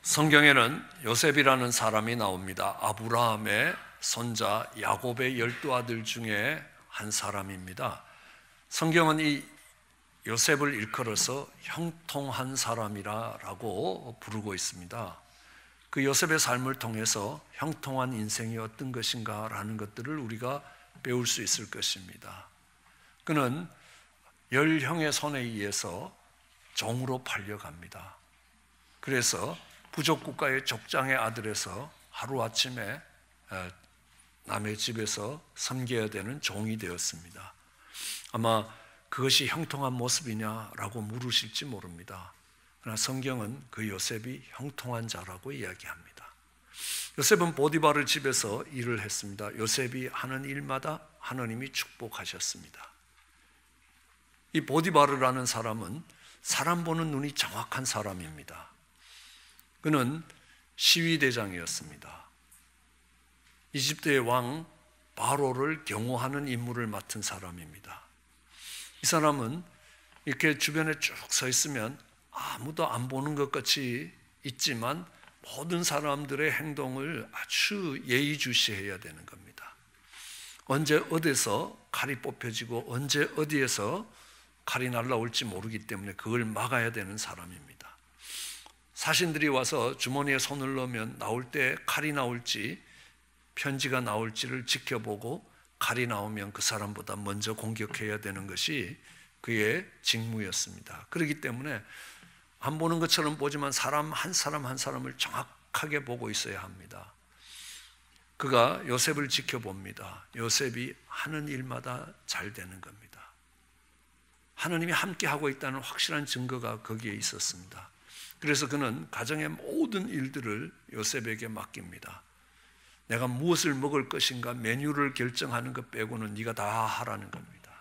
성경에는 요셉이라는 사람이 나옵니다. 아브라함의 손자 야곱의 12아들 중에 한 사람입니다. 성경은 이 요셉을 일컬어서 형통한 사람이라고 부르고 있습니다. 그 요셉의 삶을 통해서 형통한 인생이 어떤 것인가라는 것들을 우리가 배울 수 있을 것입니다. 그는 10형의 손에 의해서 종으로 팔려갑니다. 그래서 부족국가의 족장의 아들에서 하루아침에 남의 집에서 섬겨야 되는 종이 되었습니다. 아마 그것이 형통한 모습이냐라고 물으실지 모릅니다. 그러나 성경은 그 요셉이 형통한 자라고 이야기합니다. 요셉은 보디바르 집에서 일을 했습니다. 요셉이 하는 일마다 하나님이 축복하셨습니다. 이 보디바르라는 사람은 사람 보는 눈이 정확한 사람입니다. 그는 시위대장이었습니다. 이집트의 왕 바로를 경호하는 임무를 맡은 사람입니다. 이 사람은 이렇게 주변에 쭉 서 있으면 아무도 안 보는 것 같이 있지만 모든 사람들의 행동을 아주 예의주시해야 되는 겁니다. 언제 어디서 칼이 뽑혀지고 언제 어디에서 칼이 날아올지 모르기 때문에 그걸 막아야 되는 사람입니다. 사신들이 와서 주머니에 손을 넣으면 나올 때 칼이 나올지 편지가 나올지를 지켜보고 칼이 나오면 그 사람보다 먼저 공격해야 되는 것이 그의 직무였습니다. 그렇기 때문에 안 보는 것처럼 보지만 사람 한 사람을 정확하게 보고 있어야 합니다. 그가 요셉을 지켜봅니다. 요셉이 하는 일마다 잘 되는 겁니다. 하나님이 함께 하고 있다는 확실한 증거가 거기에 있었습니다. 그래서 그는 가정의 모든 일들을 요셉에게 맡깁니다. 내가 무엇을 먹을 것인가 메뉴를 결정하는 것 빼고는 네가 다 하라는 겁니다.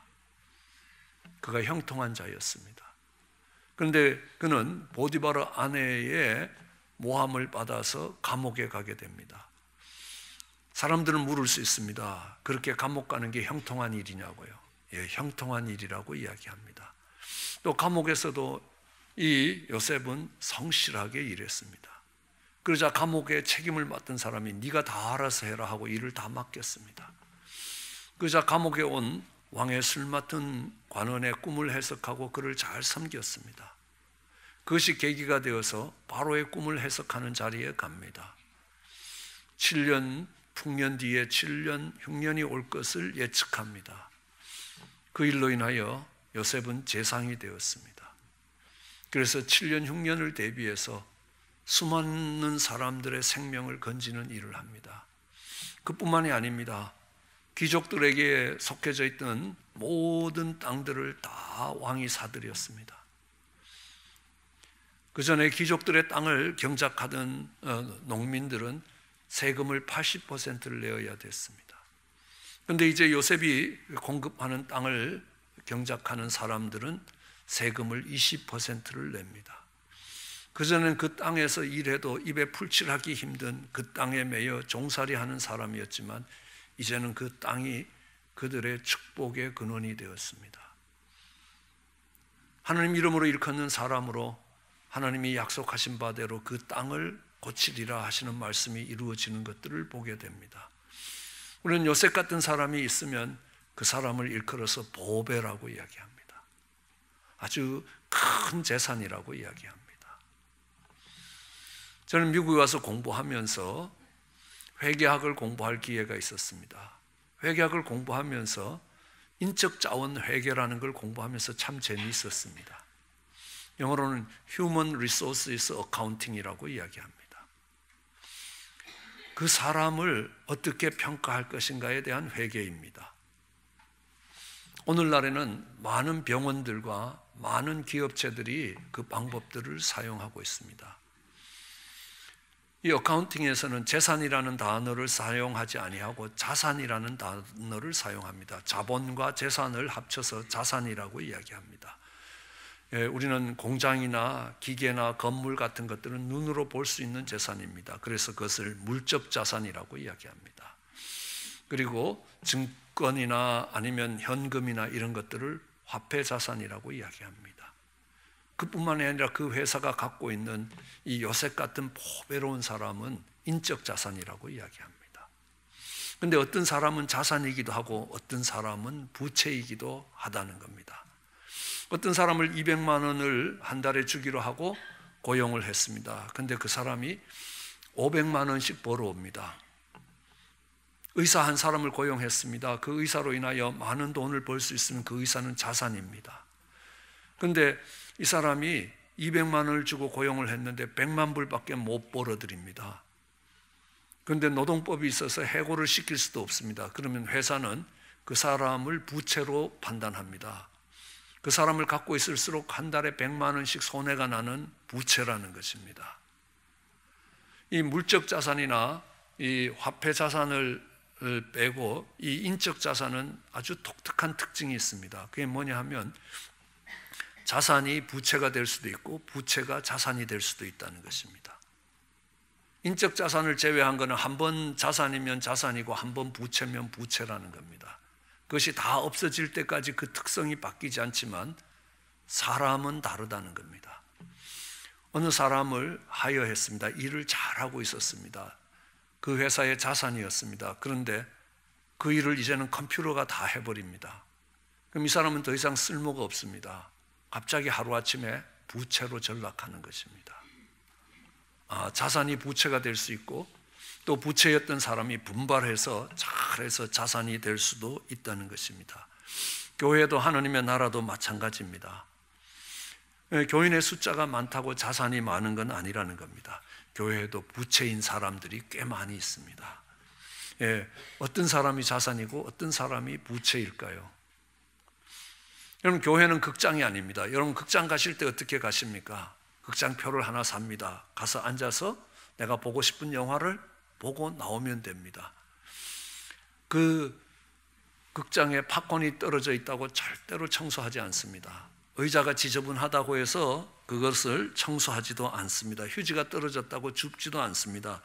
그가 형통한 자였습니다. 그런데 그는 보디바르 아내의 모함을 받아서 감옥에 가게 됩니다. 사람들은 물을 수 있습니다. 그렇게 감옥 가는 게 형통한 일이냐고요. 예, 형통한 일이라고 이야기합니다. 또 감옥에서도 이 요셉은 성실하게 일했습니다. 그러자 감옥에 책임을 맡은 사람이 네가 다 알아서 해라 하고 일을 다 맡겼습니다. 그러자 감옥에 온 왕의 술 맡은 관원의 꿈을 해석하고 그를 잘 섬겼습니다. 그것이 계기가 되어서 바로의 꿈을 해석하는 자리에 갑니다. 7년 풍년 뒤에 7년 흉년이 올 것을 예측합니다. 그 일로 인하여 요셉은 재상이 되었습니다. 그래서 7년 흉년을 대비해서 수많은 사람들의 생명을 건지는 일을 합니다. 그뿐만이 아닙니다. 귀족들에게 속해져 있던 모든 땅들을 다 왕이 사들였습니다. 그 전에 귀족들의 땅을 경작하던 농민들은 세금을 80%를 내어야 됐습니다. 그런데 이제 요셉이 공급하는 땅을 경작하는 사람들은 세금을 20%를 냅니다. 그전에는 그 땅에서 일해도 입에 풀칠하기 힘든 그 땅에 매여 종살이하는 사람이었지만 이제는 그 땅이 그들의 축복의 근원이 되었습니다. 하나님 이름으로 일컫는 사람으로 하나님이 약속하신 바대로 그 땅을 고치리라 하시는 말씀이 이루어지는 것들을 보게 됩니다. 우리는 요셉 같은 사람이 있으면 그 사람을 일컬어서 보배라고 이야기합니다. 아주 큰 재산이라고 이야기합니다. 저는 미국에 와서 공부하면서 회계학을 공부할 기회가 있었습니다. 회계학을 공부하면서 인적 자원 회계라는 걸 공부하면서 참 재미있었습니다. 영어로는 Human Resources Accounting이라고 이야기합니다. 그 사람을 어떻게 평가할 것인가에 대한 회계입니다. 오늘날에는 많은 병원들과 많은 기업체들이 그 방법들을 사용하고 있습니다. 이 어카운팅에서는 재산이라는 단어를 사용하지 아니하고 자산이라는 단어를 사용합니다. 자본과 재산을 합쳐서 자산이라고 이야기합니다. 우리는 공장이나 기계나 건물 같은 것들은 눈으로 볼 수 있는 재산입니다. 그래서 그것을 물적 자산이라고 이야기합니다. 그리고 증권이나 아니면 현금이나 이런 것들을 화폐 자산이라고 이야기합니다. 그뿐만이 아니라 그 회사가 갖고 있는 이 요셉 같은 보배로운 사람은 인적 자산이라고 이야기합니다. 그런데 어떤 사람은 자산이기도 하고 어떤 사람은 부채이기도 하다는 겁니다. 어떤 사람을 200만 원을 한 달에 주기로 하고 고용을 했습니다. 그런데 그 사람이 500만 원씩 벌어옵니다. 의사 한 사람을 고용했습니다. 그 의사로 인하여 많은 돈을 벌 수 있으면 그 의사는 자산입니다. 그런데 이 사람이 200만 원을 주고 고용을 했는데 100만 불밖에 못 벌어드립니다. 그런데 노동법이 있어서 해고를 시킬 수도 없습니다. 그러면 회사는 그 사람을 부채로 판단합니다. 그 사람을 갖고 있을수록 한 달에 100만 원씩 손해가 나는 부채라는 것입니다. 이 물적 자산이나 이 화폐 자산을 빼고 이 인적 자산은 아주 독특한 특징이 있습니다. 그게 뭐냐 하면 자산이 부채가 될 수도 있고 부채가 자산이 될 수도 있다는 것입니다. 인적 자산을 제외한 것은 한 번 자산이면 자산이고 한 번 부채면 부채라는 겁니다. 그것이 다 없어질 때까지 그 특성이 바뀌지 않지만 사람은 다르다는 겁니다. 어느 사람을 하여했습니다. 일을 잘하고 있었습니다. 그 회사의 자산이었습니다. 그런데 그 일을 이제는 컴퓨터가 다 해버립니다. 그럼 이 사람은 더 이상 쓸모가 없습니다. 갑자기 하루아침에 부채로 전락하는 것입니다. 자산이 부채가 될 수 있고 또 부채였던 사람이 분발해서 잘해서 자산이 될 수도 있다는 것입니다. 교회도 하나님의 나라도 마찬가지입니다. 교인의 숫자가 많다고 자산이 많은 건 아니라는 겁니다. 교회에도 부채인 사람들이 꽤 많이 있습니다. 어떤 사람이 자산이고 어떤 사람이 부채일까요? 여러분, 교회는 극장이 아닙니다. 여러분, 극장 가실 때 어떻게 가십니까? 극장표를 하나 삽니다. 가서 앉아서 내가 보고 싶은 영화를 보고 나오면 됩니다. 그 극장에 팝콘이 떨어져 있다고 절대로 청소하지 않습니다. 의자가 지저분하다고 해서 그것을 청소하지도 않습니다. 휴지가 떨어졌다고 줍지도 않습니다.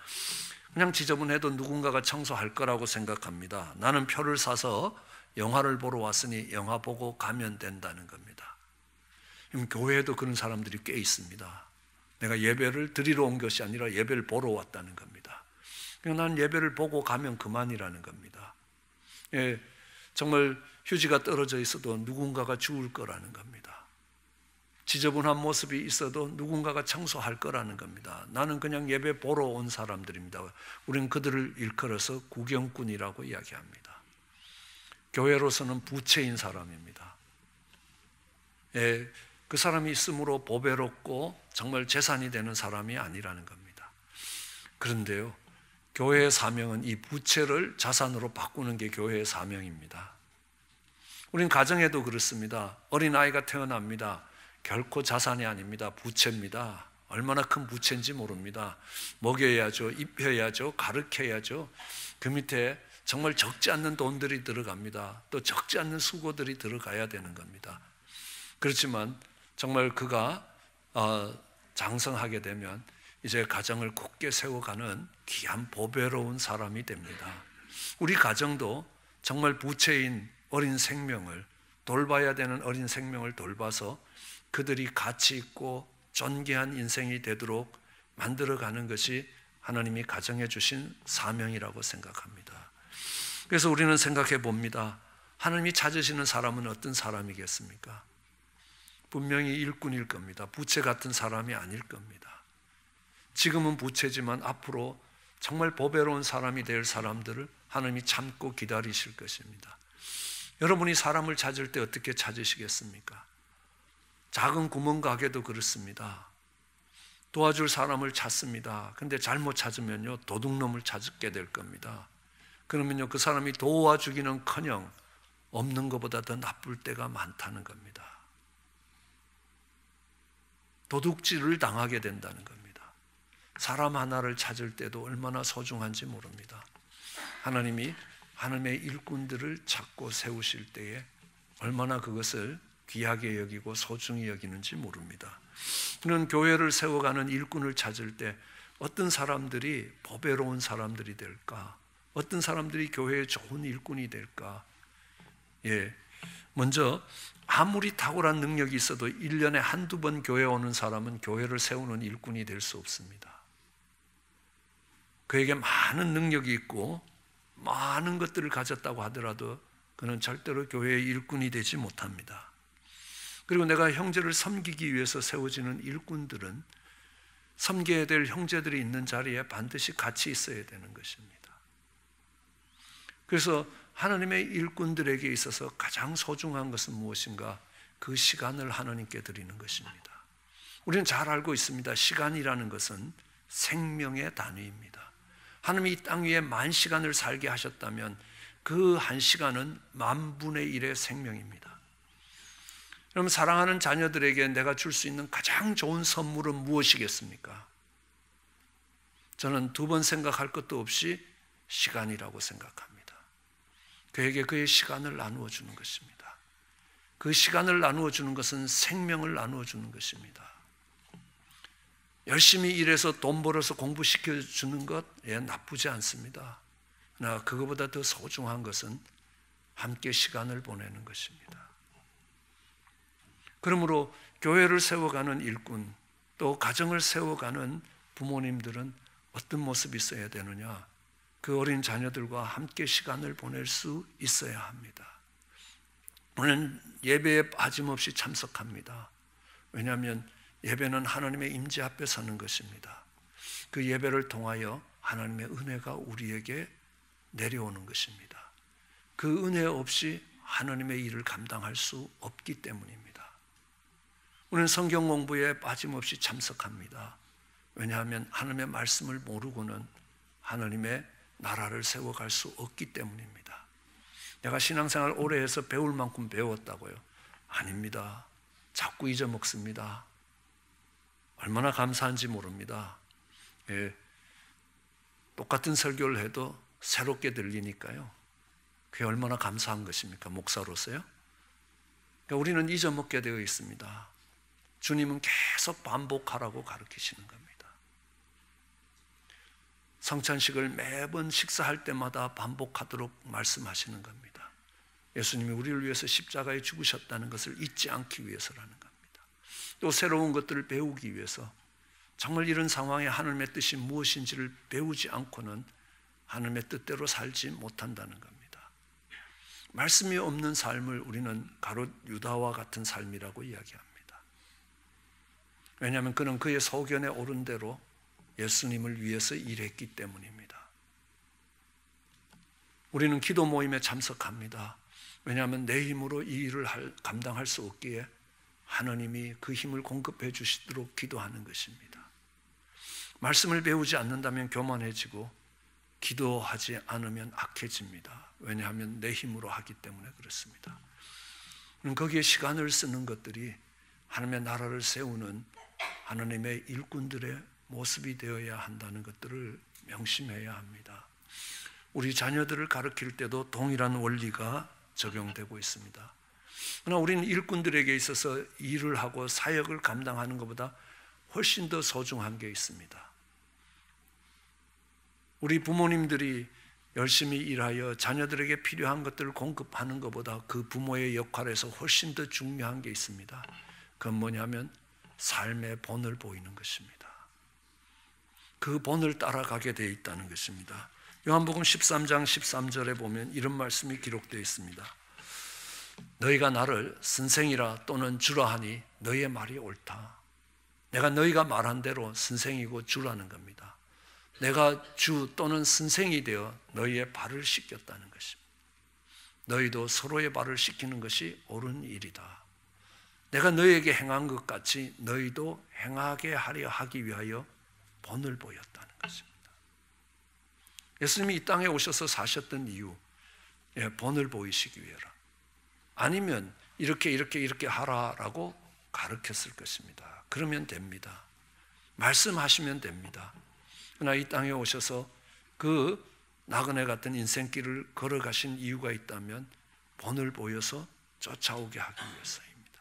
그냥 지저분해도 누군가가 청소할 거라고 생각합니다. 나는 표를 사서 영화를 보러 왔으니 영화 보고 가면 된다는 겁니다. 교회에도 그런 사람들이 꽤 있습니다. 내가 예배를 드리러 온 것이 아니라 예배를 보러 왔다는 겁니다. 난 예배를 보고 가면 그만이라는 겁니다. 정말 휴지가 떨어져 있어도 누군가가 주울 거라는 겁니다. 지저분한 모습이 있어도 누군가가 청소할 거라는 겁니다. 나는 그냥 예배 보러 온 사람들입니다. 우리는 그들을 일컬어서 구경꾼이라고 이야기합니다. 교회로서는 부채인 사람입니다. 그 사람이 있으므로 보배롭고 정말 재산이 되는 사람이 아니라는 겁니다. 그런데요, 교회의 사명은 이 부채를 자산으로 바꾸는 게 교회의 사명입니다. 우린 가정에도 그렇습니다. 어린아이가 태어납니다. 결코 자산이 아닙니다. 부채입니다. 얼마나 큰 부채인지 모릅니다. 먹여야죠, 입혀야죠, 가르쳐야죠. 그 밑에 정말 적지 않는 돈들이 들어갑니다. 또 적지 않는 수고들이 들어가야 되는 겁니다. 그렇지만 정말 그가 장성하게 되면 이제 가정을 굳게 세워가는 귀한 보배로운 사람이 됩니다. 우리 가정도 정말 부채인 어린 생명을 돌봐야 되는 어린 생명을 돌봐서 그들이 가치 있고 존귀한 인생이 되도록 만들어가는 것이 하나님이 가정해 주신 사명이라고 생각합니다. 그래서 우리는 생각해 봅니다. 하나님이 찾으시는 사람은 어떤 사람이겠습니까? 분명히 일꾼일 겁니다. 부채 같은 사람이 아닐 겁니다. 지금은 부채지만 앞으로 정말 보배로운 사람이 될 사람들을 하나님이 참고 기다리실 것입니다. 여러분이 사람을 찾을 때 어떻게 찾으시겠습니까? 작은 구멍가게도 그렇습니다. 도와줄 사람을 찾습니다. 근데 잘못 찾으면요, 도둑놈을 찾게 될 겁니다. 그러면요, 그 사람이 도와주기는커녕 없는 것보다 더 나쁠 때가 많다는 겁니다. 도둑질을 당하게 된다는 겁니다. 사람 하나를 찾을 때도 얼마나 소중한지 모릅니다. 하나님이 하나님의 일꾼들을 찾고 세우실 때에 얼마나 그것을 귀하게 여기고 소중히 여기는지 모릅니다. 그는 교회를 세워가는 일꾼을 찾을 때 어떤 사람들이 보배로운 사람들이 될까? 어떤 사람들이 교회에 좋은 일꾼이 될까? 먼저 아무리 탁월한 능력이 있어도 1년에 한두 번 교회 오는 사람은 교회를 세우는 일꾼이 될 수 없습니다. 그에게 많은 능력이 있고 많은 것들을 가졌다고 하더라도 그는 절대로 교회의 일꾼이 되지 못합니다. 그리고 내가 형제를 섬기기 위해서 세워지는 일꾼들은 섬겨야 될 형제들이 있는 자리에 반드시 같이 있어야 되는 것입니다. 그래서 하나님의 일꾼들에게 있어서 가장 소중한 것은 무엇인가? 그 시간을 하나님께 드리는 것입니다. 우리는 잘 알고 있습니다. 시간이라는 것은 생명의 단위입니다. 하나님이 이 땅 위에 10,000시간을 살게 하셨다면 그 1시간은 10,000분의 1의 생명입니다. 그럼 사랑하는 자녀들에게 내가 줄 수 있는 가장 좋은 선물은 무엇이겠습니까? 저는 2번 생각할 것도 없이 시간이라고 생각합니다. 그에게 그의 시간을 나누어 주는 것입니다. 그 시간을 나누어 주는 것은 생명을 나누어 주는 것입니다. 열심히 일해서 돈 벌어서 공부시켜 주는 것 나쁘지 않습니다. 그러나 그거보다 더 소중한 것은 함께 시간을 보내는 것입니다. 그러므로 교회를 세워가는 일꾼, 또 가정을 세워가는 부모님들은 어떤 모습이 있어야 되느냐? 그 어린 자녀들과 함께 시간을 보낼 수 있어야 합니다. 우리는 예배에 빠짐없이 참석합니다. 왜냐하면 예배는 하나님의 임재 앞에 서는 것입니다. 그 예배를 통하여 하나님의 은혜가 우리에게 내려오는 것입니다. 그 은혜 없이 하나님의 일을 감당할 수 없기 때문입니다. 우리는 성경 공부에 빠짐없이 참석합니다. 왜냐하면 하나님의 말씀을 모르고는 하나님의 나라를 세워갈 수 없기 때문입니다. 내가 신앙생활 오래 해서 배울 만큼 배웠다고요? 아닙니다. 자꾸 잊어먹습니다. 얼마나 감사한지 모릅니다. 똑같은 설교를 해도 새롭게 들리니까요. 그게 얼마나 감사한 것입니까? 목사로서요. 그러니까 우리는 잊어먹게 되어 있습니다. 주님은 계속 반복하라고 가르치시는 겁니다. 성찬식을 매번 식사할 때마다 반복하도록 말씀하시는 겁니다. 예수님이 우리를 위해서 십자가에 죽으셨다는 것을 잊지 않기 위해서라는 겁니다. 또 새로운 것들을 배우기 위해서 정말 이런 상황에 하나님의 뜻이 무엇인지를 배우지 않고는 하나님의 뜻대로 살지 못한다는 겁니다. 말씀이 없는 삶을 우리는 가롯 유다와 같은 삶이라고 이야기합니다. 왜냐하면 그는 그의 소견에 옳은 대로 예수님을 위해서 일했기 때문입니다. 우리는 기도 모임에 참석합니다. 왜냐하면 내 힘으로 이 일을 감당할 수 없기에 하나님이 그 힘을 공급해 주시도록 기도하는 것입니다. 말씀을 배우지 않는다면 교만해지고 기도하지 않으면 악해집니다. 왜냐하면 내 힘으로 하기 때문에 그렇습니다. 거기에 시간을 쓰는 것들이 하나님의 나라를 세우는 하나님의 일꾼들의 모습이 되어야 한다는 것들을 명심해야 합니다. 우리 자녀들을 가르칠 때도 동일한 원리가 적용되고 있습니다. 그러나 우리는 일꾼들에게 있어서 일을 하고 사역을 감당하는 것보다 훨씬 더 소중한 게 있습니다. 우리 부모님들이 열심히 일하여 자녀들에게 필요한 것들을 공급하는 것보다 그 부모의 역할에서 훨씬 더 중요한 게 있습니다. 그건 뭐냐면 삶의 본을 보이는 것입니다. 그 본을 따라가게 되어 있다는 것입니다. 요한복음 13장 13절에 보면 이런 말씀이 기록되어 있습니다. 너희가 나를 선생이라 또는 주라 하니 너희의 말이 옳다. 내가 너희가 말한 대로 선생이고 주라는 겁니다. 내가 주 또는 선생이 되어 너희의 발을 씻겼다는 것입니다. 너희도 서로의 발을 씻기는 것이 옳은 일이다. 내가 너희에게 행한 것 같이 너희도 행하게 하려 하기 위하여 본을 보였다는 것입니다. 예수님이 이 땅에 오셔서 사셨던 이유, 본을 보이시기 위해라. 아니면 이렇게 하라라고 가르쳤을 것입니다. 그러면 됩니다. 말씀하시면 됩니다. 그러나 이 땅에 오셔서 그 나그네 같은 인생길을 걸어가신 이유가 있다면 본을 보여서 쫓아오게 하기 위해서입니다.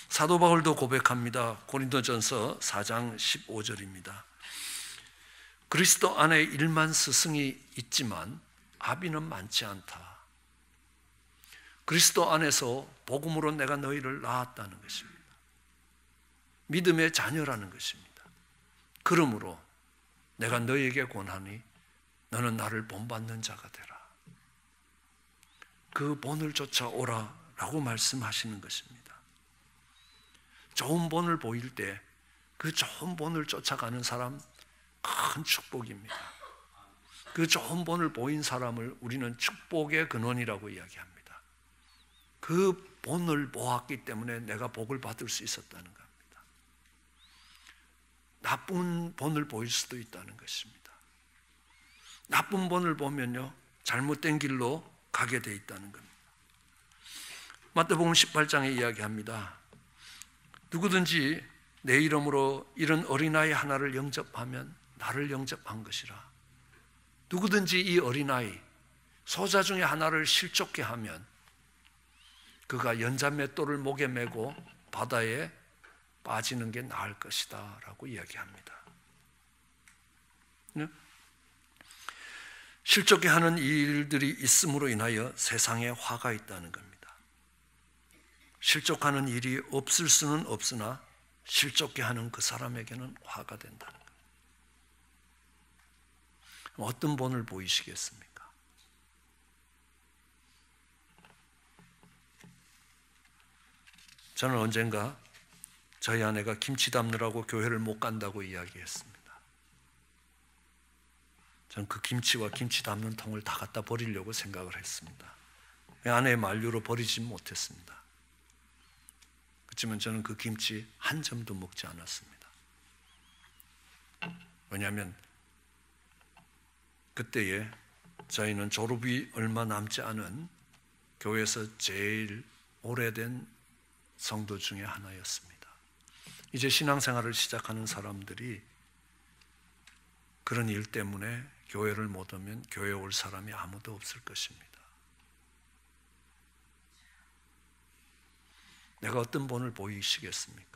사도 바울도 고백합니다. 고린도전서 4장 15절입니다. 그리스도 안에 1만 스승이 있지만 아비는 많지 않다. 그리스도 안에서 복음으로 내가 너희를 낳았다는 것입니다. 믿음의 자녀라는 것입니다. 그러므로 내가 너희에게 권하니 너는 나를 본받는 자가 되라. 그 본을 쫓아오라라고 말씀하시는 것입니다. 좋은 본을 보일 때 그 좋은 본을 쫓아가는 사람 큰 축복입니다. 그 좋은 본을 보인 사람을 우리는 축복의 근원이라고 이야기합니다. 그 본을 보았기 때문에 내가 복을 받을 수 있었다는 겁니다. 나쁜 본을 보일 수도 있다는 것입니다. 나쁜 본을 보면요, 잘못된 길로 가게 돼 있다는 겁니다. 마태복음 18장에 이야기합니다. 누구든지 내 이름으로 이런 어린아이 하나를 영접하면 나를 영접한 것이라. 누구든지 이 어린아이 소자 중에 하나를 실족케 하면 그가 연자맷돌을 목에 메고 바다에 빠지는 게 나을 것이다 라고 이야기합니다. 실족케 하는 일들이 있음으로 인하여 세상에 화가 있다는 겁니다. 실족하는 일이 없을 수는 없으나 실족케 하는 그 사람에게는 화가 된다는 겁니다. 어떤 본을 보이시겠습니까? 저는 언젠가 저희 아내가 김치 담느라고 교회를 못 간다고 이야기했습니다. 저는 그 김치와 김치 담는 통을 다 갖다 버리려고 생각을 했습니다. 아내의 만류로 버리지 못했습니다. 그렇지만 저는 그 김치 한 점도 먹지 않았습니다. 왜냐하면 그때에 저희는 졸업이 얼마 남지 않은 교회에서 제일 오래된 성도 중에 하나였습니다. 이제 신앙생활을 시작하는 사람들이 그런 일 때문에 교회를 못 오면 교회에 올 사람이 아무도 없을 것입니다. 내가 어떤 본을 보이시겠습니까?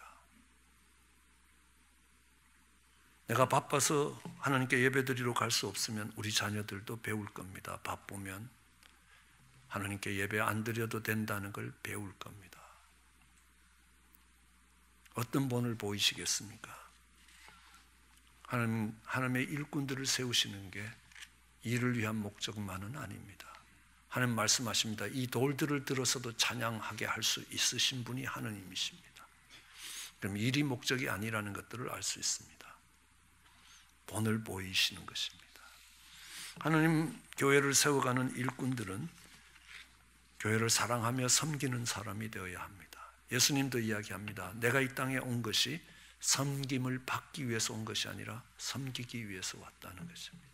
내가 바빠서 하나님께 예배드리러 갈 수 없으면 우리 자녀들도 배울 겁니다. 바쁘면 하나님께 예배 안 드려도 된다는 걸 배울 겁니다. 어떤 본을 보이시겠습니까? 하나님의 일꾼들을 세우시는 게 이를 위한 목적만은 아닙니다. 하나님 말씀하십니다. 이 돌들을 들어서도 찬양하게 할 수 있으신 분이 하나님이십니다. 그럼 일이 목적이 아니라는 것들을 알 수 있습니다. 본을 보이시는 것입니다. 하나님 교회를 세워가는 일꾼들은 교회를 사랑하며 섬기는 사람이 되어야 합니다. 예수님도 이야기합니다. 내가 이 땅에 온 것이 섬김을 받기 위해서 온 것이 아니라 섬기기 위해서 왔다는 것입니다.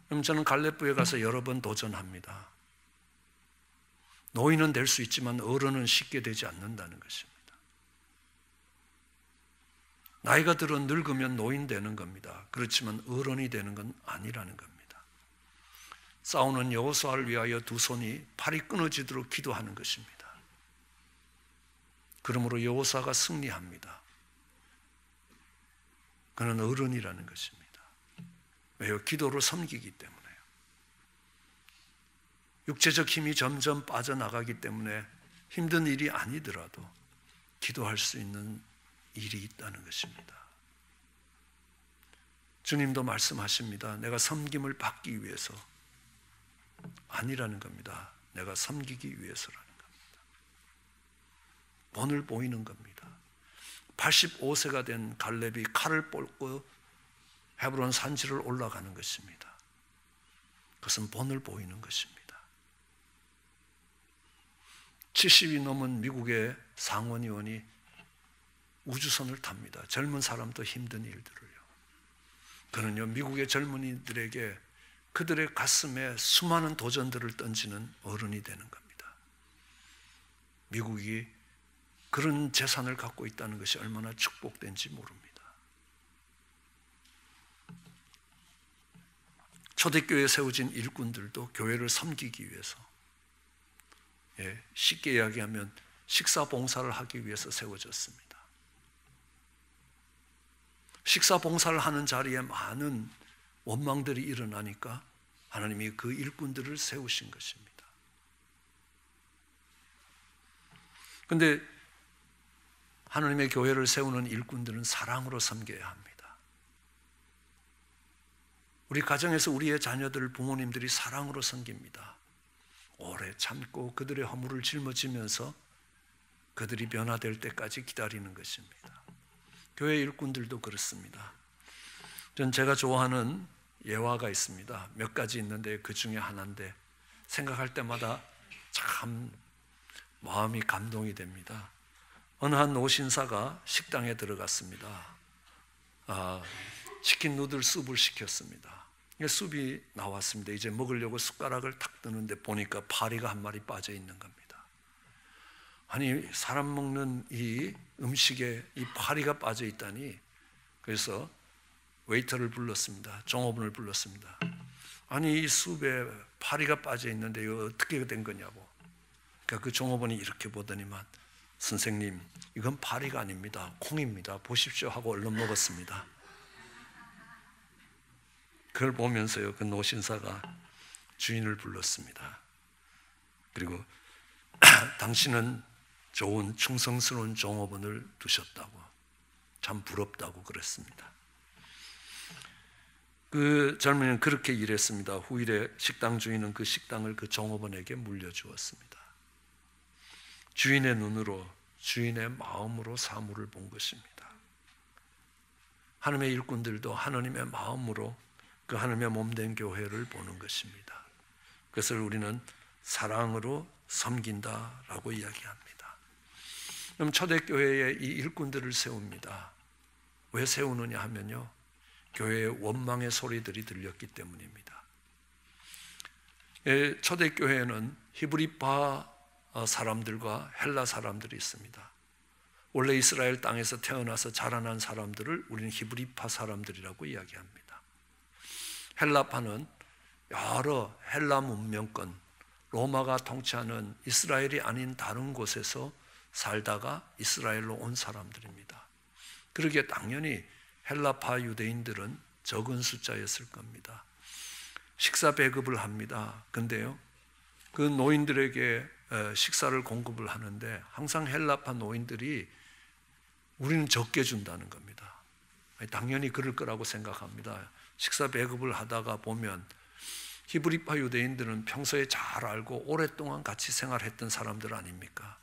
그럼 저는 갈렙부에 가서 여러 번 도전합니다. 노인은 될 수 있지만 어른은 쉽게 되지 않는다는 것입니다. 나이가 들어 늙으면 노인 되는 겁니다. 그렇지만 어른이 되는 건 아니라는 겁니다. 싸우는 여호수아를 위하여 두 손이 팔이 끊어지도록 기도하는 것입니다. 그러므로 여호수아가 승리합니다. 그는 어른이라는 것입니다. 왜요? 기도로 섬기기 때문에요. 육체적 힘이 점점 빠져나가기 때문에 힘든 일이 아니더라도 기도할 수 있는 일이 있다는 것입니다. 주님도 말씀하십니다. 내가 섬김을 받기 위해서 아니라는 겁니다. 내가 섬기기 위해서라는 겁니다. 본을 보이는 겁니다. 85세가 된 갈렙이 칼을 뻗고 헤브론 산지를 올라가는 것입니다. 그것은 본을 보이는 것입니다. 70이 넘은 미국의 상원의원이 우주선을 탑니다. 젊은 사람도 힘든 일들을요. 그는요, 미국의 젊은이들에게 그들의 가슴에 수많은 도전들을 던지는 어른이 되는 겁니다. 미국이 그런 재산을 갖고 있다는 것이 얼마나 축복된지 모릅니다. 초대교회에 세워진 일꾼들도 교회를 섬기기 위해서, 쉽게 이야기하면 식사 봉사를 하기 위해서 세워졌습니다. 식사 봉사를 하는 자리에 많은 원망들이 일어나니까 하나님이 그 일꾼들을 세우신 것입니다. 그런데 하나님의 교회를 세우는 일꾼들은 사랑으로 섬겨야 합니다. 우리 가정에서 우리의 자녀들을 부모님들이 사랑으로 섬깁니다. 오래 참고 그들의 허물을 짊어지면서 그들이 변화될 때까지 기다리는 것입니다. 교회 일꾼들도 그렇습니다. 전 제가 좋아하는 예화가 있습니다. 몇 가지 있는데 그 중에 하나인데 생각할 때마다 참 마음이 감동이 됩니다. 어느 한 노신사가 식당에 들어갔습니다. 치킨 누들 숲을 시켰습니다. 숲이 나왔습니다. 이제 먹으려고 숟가락을 탁 드는데 보니까 파리가 한 마리 빠져 있는 겁니다. 아니, 사람 먹는 이 음식에 이 파리가 빠져 있다니. 그래서 웨이터를 불렀습니다. 종업원을 불렀습니다. 아니, 이 숲에 파리가 빠져 있는데 이거 어떻게 된 거냐고. 그러니까 그 종업원이 이렇게 보더니만, 선생님, 이건 파리가 아닙니다. 콩입니다. 보십시오 하고 얼른 먹었습니다. 그걸 보면서요, 그 노신사가 주인을 불렀습니다. 그리고 당신은 좋은 충성스러운 종업원을 두셨다고, 참 부럽다고 그랬습니다. 그 젊은이는 그렇게 일했습니다. 후일에 식당 주인은 그 식당을 그 종업원에게 물려주었습니다. 주인의 눈으로, 주인의 마음으로 사물을 본 것입니다. 하나님의 일꾼들도 하나님의 마음으로 그 하나님의 몸된 교회를 보는 것입니다. 그것을 우리는 사랑으로 섬긴다라고 이야기합니다. 그럼 초대교회에 이 일꾼들을 세웁니다. 왜 세우느냐 하면요, 교회의 원망의 소리들이 들렸기 때문입니다. 초대교회에는 히브리파 사람들과 헬라 사람들이 있습니다. 원래 이스라엘 땅에서 태어나서 자라난 사람들을 우리는 히브리파 사람들이라고 이야기합니다. 헬라파는 여러 헬라 문명권, 로마가 통치하는 이스라엘이 아닌 다른 곳에서 살다가 이스라엘로 온 사람들입니다. 그러기에 당연히 헬라파 유대인들은 적은 숫자였을 겁니다. 식사 배급을 합니다. 근데요, 그 노인들에게 식사를 공급을 하는데 항상 헬라파 노인들이 우리는 적게 준다는 겁니다. 당연히 그럴 거라고 생각합니다. 식사 배급을 하다가 보면 히브리파 유대인들은 평소에 잘 알고 오랫동안 같이 생활했던 사람들 아닙니까?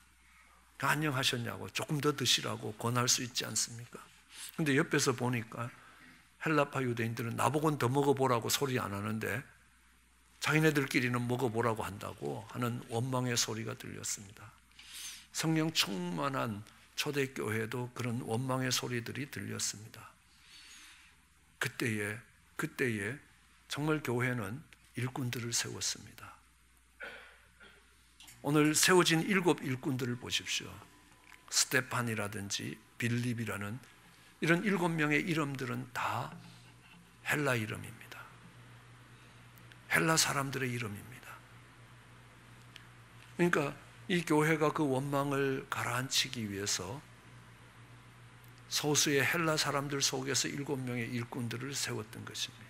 안녕하셨냐고 조금 더 드시라고 권할 수 있지 않습니까? 근데 옆에서 보니까 헬라파 유대인들은 나보고는 더 먹어보라고 소리 안 하는데 자기네들끼리는 먹어보라고 한다고 하는 원망의 소리가 들렸습니다. 성령 충만한 초대교회도 그런 원망의 소리들이 들렸습니다. 그때에 정말 교회는 일꾼들을 세웠습니다. 오늘 세워진 7 일꾼들을 보십시오. 스테판이라든지 빌립이라는 이런 7명의 이름들은 다 헬라 이름입니다. 헬라 사람들의 이름입니다. 그러니까 이 교회가 그 원망을 가라앉히기 위해서 소수의 헬라 사람들 속에서 7명의 일꾼들을 세웠던 것입니다.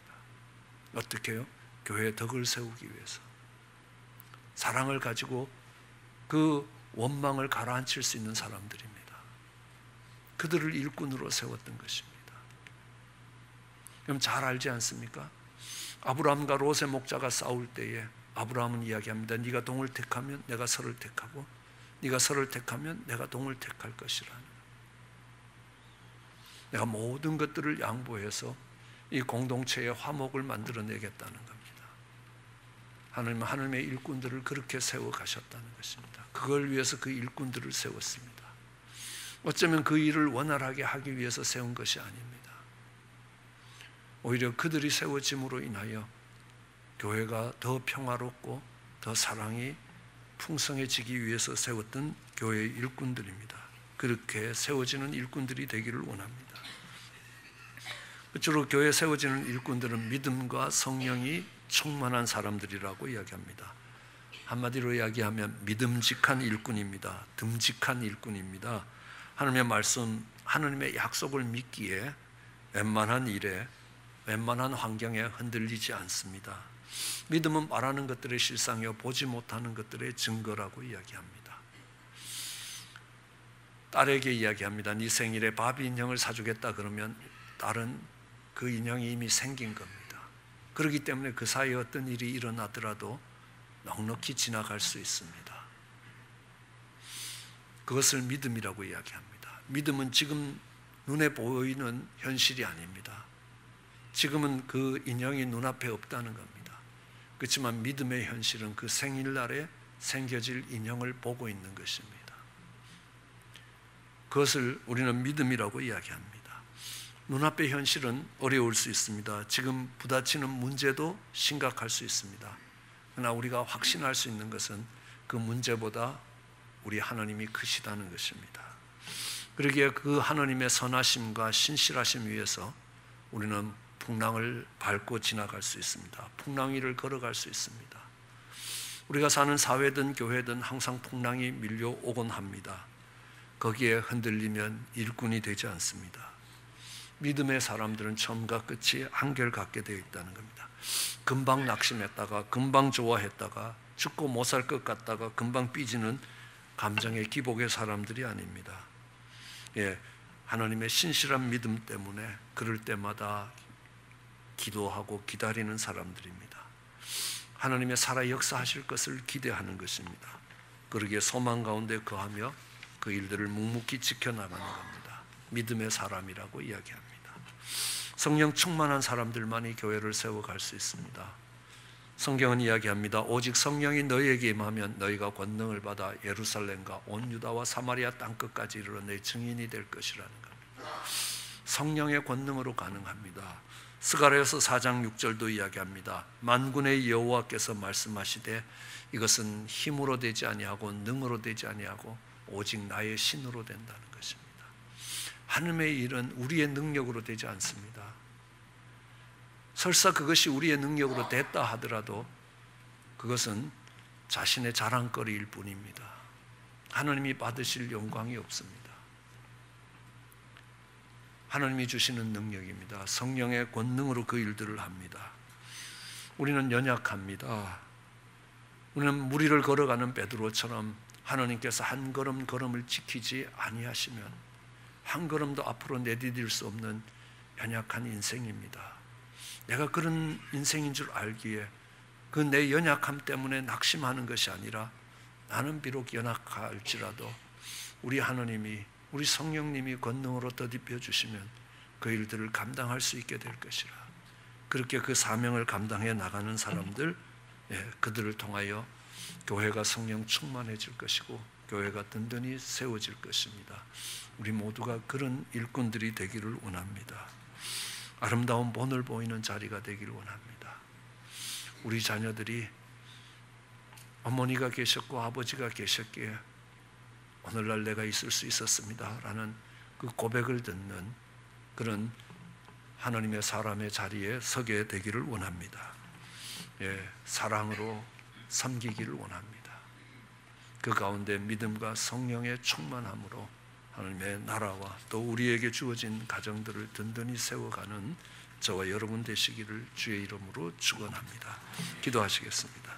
어떻게 해요? 교회의 덕을 세우기 위해서. 사랑을 가지고 그 원망을 가라앉힐 수 있는 사람들입니다. 그들을 일꾼으로 세웠던 것입니다. 그럼 잘 알지 않습니까? 아브라함과 롯의 목자가 싸울 때에 아브라함은 이야기합니다. 네가 동을 택하면 내가 서를 택하고 네가 서를 택하면 내가 동을 택할 것이라. 내가 모든 것들을 양보해서 이 공동체의 화목을 만들어내겠다는 겁니다. 하나님은 하나님의 일꾼들을 그렇게 세워가셨다는 것입니다. 그걸 위해서 그 일꾼들을 세웠습니다. 어쩌면 그 일을 원활하게 하기 위해서 세운 것이 아닙니다. 오히려 그들이 세워짐으로 인하여 교회가 더 평화롭고 더 사랑이 풍성해지기 위해서 세웠던 교회의 일꾼들입니다. 그렇게 세워지는 일꾼들이 되기를 원합니다. 주로 교회에 세워지는 일꾼들은 믿음과 성령이 충만한 사람들이라고 이야기합니다. 한마디로 이야기하면 믿음직한 일꾼입니다. 듬직한 일꾼입니다. 하나님의 말씀, 하나님의 약속을 믿기에 웬만한 일에, 웬만한 환경에 흔들리지 않습니다. 믿음은 말하는 것들의 실상이요 보지 못하는 것들의 증거라고 이야기합니다. 딸에게 이야기합니다. 네 생일에 바비 인형을 사주겠다 그러면 딸은 그 인형이 이미 생긴 겁니다. 그렇기 때문에 그 사이에 어떤 일이 일어나더라도 넉넉히 지나갈 수 있습니다. 그것을 믿음이라고 이야기합니다. 믿음은 지금 눈에 보이는 현실이 아닙니다. 지금은 그 인형이 눈앞에 없다는 겁니다. 그렇지만 믿음의 현실은 그 생일날에 생겨질 인형을 보고 있는 것입니다. 그것을 우리는 믿음이라고 이야기합니다. 눈앞의 현실은 어려울 수 있습니다. 지금 부딪히는 문제도 심각할 수 있습니다. 그러나 우리가 확신할 수 있는 것은 그 문제보다 우리 하나님이 크시다는 것입니다. 그러기에 그 하나님의 선하심과 신실하심 위에서 우리는 풍랑을 밟고 지나갈 수 있습니다. 풍랑 위를 걸어갈 수 있습니다. 우리가 사는 사회든 교회든 항상 풍랑이 밀려오곤 합니다. 거기에 흔들리면 일꾼이 되지 않습니다. 믿음의 사람들은 처음과 끝이 한결같게 되어 있다는 겁니다. 금방 낙심했다가 금방 좋아했다가 죽고 못 살 것 같다가 금방 삐지는 감정의 기복의 사람들이 아닙니다. 하나님의 신실한 믿음 때문에 그럴 때마다 기도하고 기다리는 사람들입니다. 하나님의 살아 역사하실 것을 기대하는 것입니다. 그러기에 소망 가운데 거하며 그 일들을 묵묵히 지켜나가는 겁니다. 믿음의 사람이라고 이야기합니다. 성령 충만한 사람들만이 교회를 세워갈 수 있습니다. 성경은 이야기합니다. 오직 성령이 너희에게 임하면 너희가 권능을 받아 예루살렘과 온 유다와 사마리아 땅끝까지 이르러 내 증인이 될 것이라는 겁니다. 성령의 권능으로 가능합니다. 스가랴서 4장 6절도 이야기합니다. 만군의 여호와께서 말씀하시되 이것은 힘으로 되지 아니하고 능으로 되지 아니하고 오직 나의 신으로 된다는 것입니다. 하나님의 일은 우리의 능력으로 되지 않습니다. 설사 그것이 우리의 능력으로 됐다 하더라도 그것은 자신의 자랑거리일 뿐입니다. 하나님이 받으실 영광이 없습니다. 하나님이 주시는 능력입니다. 성령의 권능으로 그 일들을 합니다. 우리는 연약합니다. 우리는 무리를 걸어가는 베드로처럼 하나님께서 한 걸음 걸음을 지키지 아니하시면 한 걸음도 앞으로 내디딜 수 없는 연약한 인생입니다. 내가 그런 인생인 줄 알기에 그 내 연약함 때문에 낙심하는 것이 아니라 나는 비록 연약할지라도 우리 하나님이 우리 성령님이 권능으로 더딥혀 주시면 그 일들을 감당할 수 있게 될 것이라. 그렇게 그 사명을 감당해 나가는 사람들, 그들을 통하여 교회가 성령 충만해질 것이고 교회가 든든히 세워질 것입니다. 우리 모두가 그런 일꾼들이 되기를 원합니다. 아름다운 본을 보이는 자리가 되기를 원합니다. 우리 자녀들이 어머니가 계셨고 아버지가 계셨기에 오늘날 내가 있을 수 있었습니다 라는 그 고백을 듣는 그런 하나님의 사람의 자리에 서게 되기를 원합니다. 사랑으로 섬기기를 원합니다. 그 가운데 믿음과 성령의 충만함으로 하나님의 나라와 또 우리에게 주어진 가정들을 든든히 세워가는 저와 여러분 되시기를 주의 이름으로 축원합니다. 기도하시겠습니다.